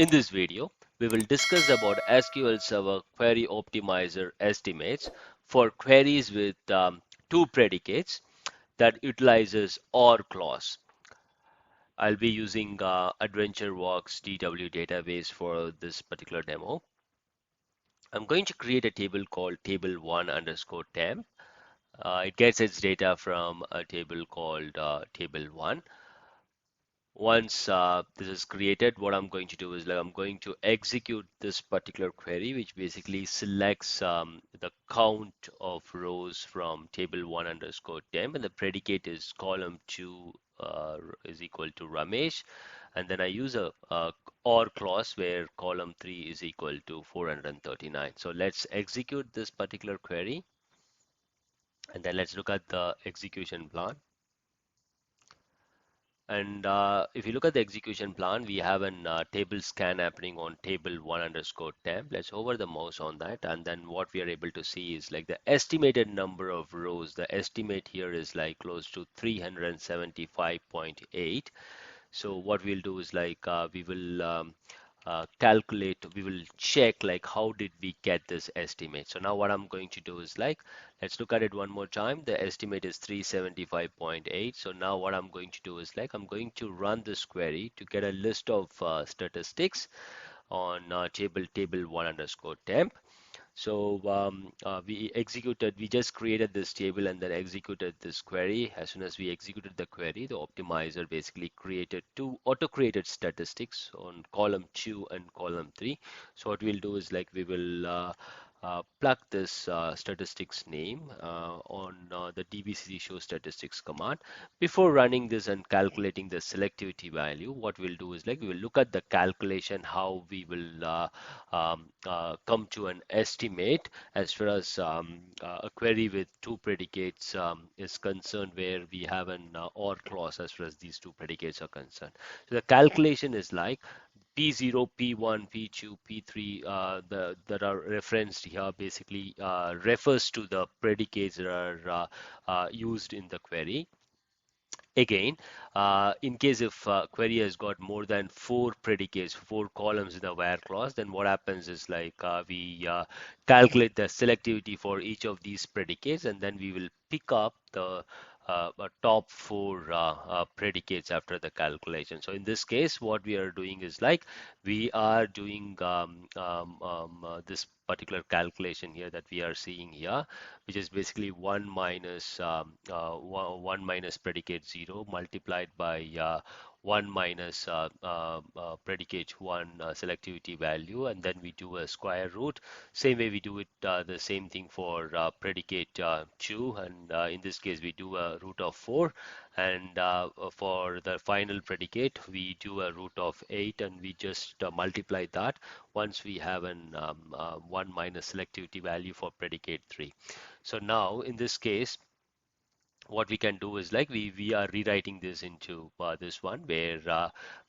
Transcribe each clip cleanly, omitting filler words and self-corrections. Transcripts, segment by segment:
In this video, we will discuss about SQL Server Query Optimizer estimates for queries with two predicates that utilizes OR clause. I'll be using AdventureWorks DW database for this particular demo. I'm going to create a table called table1 underscore temp. It gets its data from a table called table1. Once this is created, what I'm going to do is I'm going to execute this particular query, which basically selects the count of rows from table1 underscore temp, and the predicate is column2 is equal to Ramesh, and then I use a OR clause where column3 is equal to 439. So let's execute this particular query, and then let's look at the execution plan. And if you look at the execution plan, we have an table scan happening on table1 underscore temp. Let's hover the mouse on that. And then what we are able to see is like the estimated number of rows. The estimate here is like close to 375.8. So what we'll do is we will calculate, we will check like how did we get this estimate. So now what I'm going to do is let's look at it one more time. The estimate is 375.8. So now what I'm going to do is I'm going to run this query to get a list of statistics on table1 underscore temp. So we just created this table and then executed this query. As soon as we executed the query, the optimizer basically created two auto-created statistics on column 2 and column 3. So what we'll do is we will plug this statistics name on the DBCC show statistics command. Before running this and calculating the selectivity value, what we'll do is we will look at the calculation, how we will come to an estimate as far as a query with two predicates is concerned, where we have an OR clause as far as these two predicates are concerned. So the calculation is P0, P1, P2, P3 that are referenced here basically refers to the predicates that are used in the query. Again, in case if query has got more than four predicates, four columns in the where clause, then what happens is we calculate the selectivity for each of these predicates, and then we will pick up the top four predicates after the calculation. So in this case, what we are doing is we are doing this particular calculation here that we are seeing here, which is basically 1 minus 1 minus predicate 0 multiplied by 1 minus predicate 1 selectivity value, and then we do a square root. Same way we do it the same thing for predicate 2, and in this case we do a root of 4, and for the final predicate we do a root of 8, and we just multiply that once we have an 1 minus selectivity value for predicate 3. So now in this case, what we can do is we are rewriting this into this one, where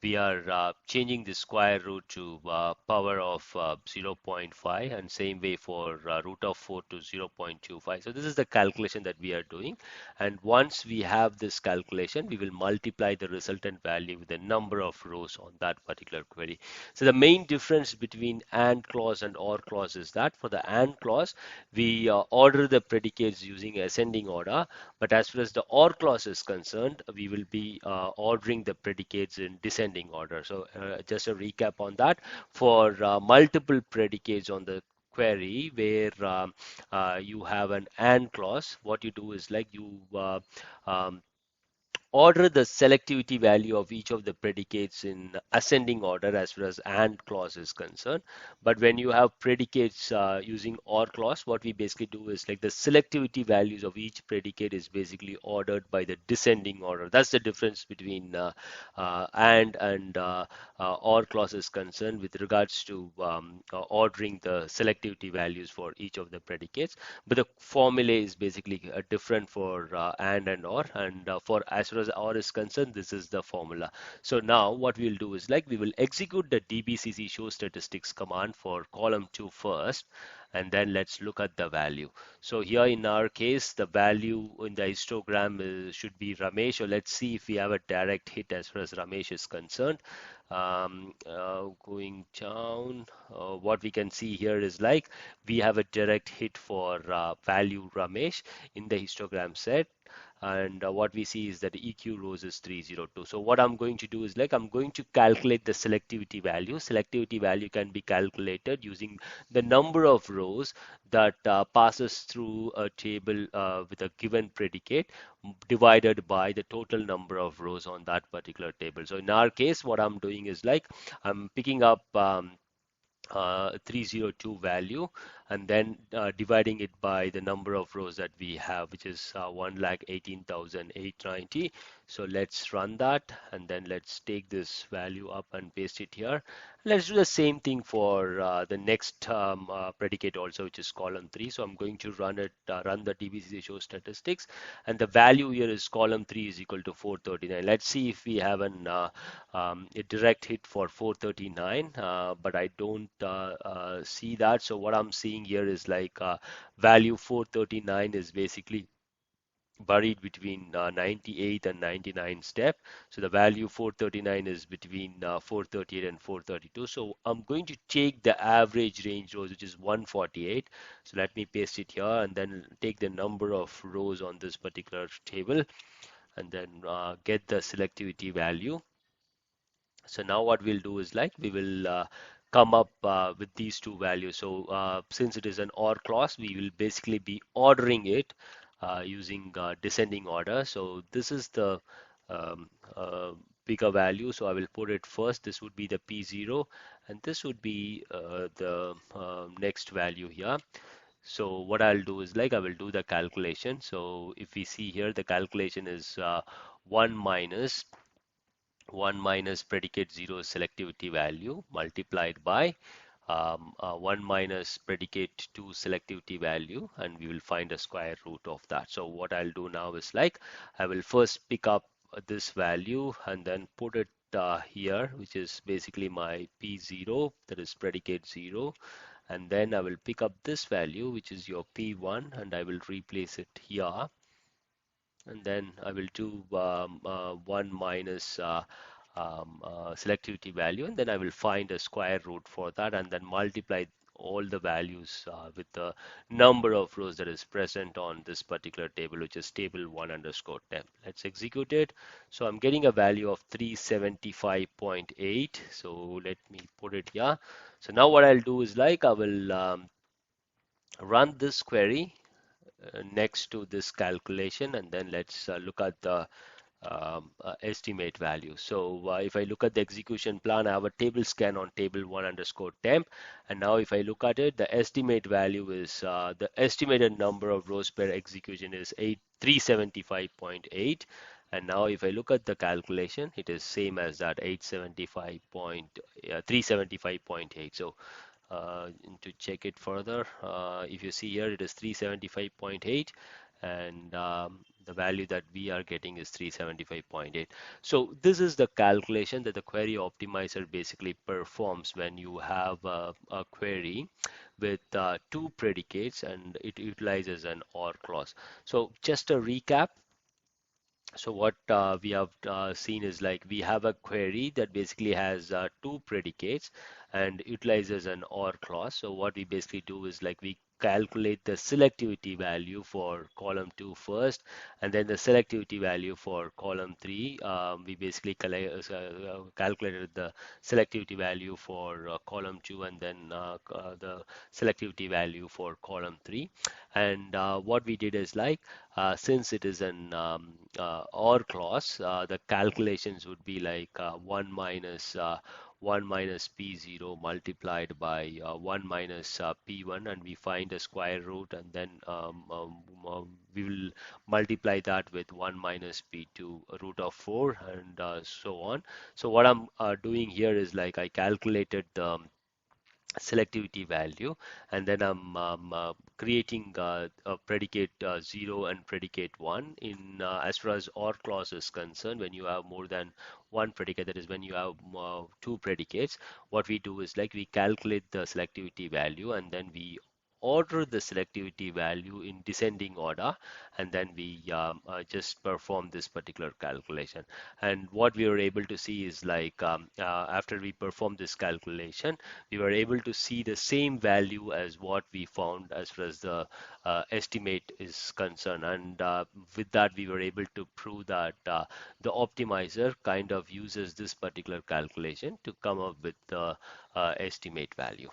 we are changing the square root to power of 0.5, and same way for root of 4 to 0.25. So this is the calculation that we are doing, and once we have this calculation, we will multiply the resultant value with the number of rows on that particular query. So the main difference between AND clause and OR clause is that for the AND clause, we order the predicates using ascending order, but as far as the OR clause is concerned, we will be ordering the predicates in descending order. So just a recap on that. For multiple predicates on the query where you have an AND clause, what you do is you um, order the selectivity value of each of the predicates in ascending order as far as AND clause is concerned. But when you have predicates using OR clause, what we basically do is the selectivity values of each predicate is basically ordered by the descending order. That's the difference between AND and OR clause is concerned with regards to ordering the selectivity values for each of the predicates. But the formula is basically different for and OR, and for as far as OR is concerned, this is the formula. So now what we'll do is we will execute the DBCC show statistics command for column 2 first, and then let's look at the value. So here in our case, the value in the histogram should be Ramesh. So let's see if we have a direct hit as far as Ramesh is concerned. Going down, what we can see here is like we have a direct hit for value Ramesh in the histogram set. And what we see is that EQ rows is 302. So what I'm going to do is like I'm going to calculate the selectivity value. Selectivity value can be calculated using the number of rows that passes through a table with a given predicate divided by the total number of rows on that particular table. So in our case, what I'm doing is like I'm picking up 302 value and then dividing it by the number of rows that we have, which is 1,18,890. So let's run that and then let's take this value up and paste it here. Let's do the same thing for the next predicate also, which is column 3. So I'm going to run the DBC show statistics, and the value here is column 3 is equal to 439. Let's see if we have a direct hit for 439, but I don't see that. So what I'm seeing here is like value 439 is basically buried between 98 and 99 step. So the value 439 is between 438 and 432. So I'm going to take the average range rows, which is 148. So let me paste it here and then take the number of rows on this particular table and then get the selectivity value. So now what we'll do is like we will come up with these two values. So since it is an OR clause, we will basically be ordering it using descending order. So this is the um, uh, bigger value. So I will put it first. This would be the P0 and this would be the next value here. So what I'll do is like I will do the calculation. So if we see here, the calculation is 1 minus 1 minus predicate 0 selectivity value multiplied by 1 minus predicate 2 selectivity value, and we will find a square root of that. So what I'll do now is like I will first pick up this value and then put it here, which is basically my P0, that is predicate 0, and then I will pick up this value, which is your P1, and I will replace it here, and then I will do 1 minus selectivity value, and then I will find a square root for that and then multiply all the values with the number of rows that is present on this particular table, which is table 1 underscore temp. Let's execute it. So I'm getting a value of 375.8. So let me put it here. So now what I'll do is like I will run this query next to this calculation, and then let's look at the estimate value. So if I look at the execution plan, I have a table scan on table 1 underscore temp, and now if I look at it, the estimate value is the estimated number of rows per execution is 375.8. And now if I look at the calculation, it is same as that 375.8. So to check it further, if you see here, it is 375.8, and the value that we are getting is 375.8. So this is the calculation that the query optimizer basically performs when you have a query with two predicates and it utilizes an OR clause. So just a recap. So what we have seen is like we have a query that basically has two predicates and utilizes an OR clause. So what we basically do is like we calculate the selectivity value for column 2 first, and then the selectivity value for column 3. We basically calculated the selectivity value for column 2 and then the selectivity value for column 3. And what we did is like since it is an OR clause, the calculations would be like 1 minus P0 multiplied by 1 minus P1, and we find a square root, and then we will multiply that with 1 minus P2 root of 4 and so on. So what I'm doing here is like I calculated the selectivity value, and then I'm creating a predicate 0 and predicate 1 in as far as OR clause is concerned. When you have more than one predicate, that is when you have two predicates, what we do is like we calculate the selectivity value and then we order the selectivity value in descending order, and then we just perform this particular calculation. And what we were able to see is like after we perform this calculation, we were able to see the same value as what we found as far as the estimate is concerned. And with that, we were able to prove that the optimizer kind of uses this particular calculation to come up with the estimate value.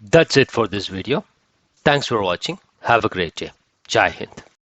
That's it for this video. Thanks for watching. Have a great day. Jai Hind.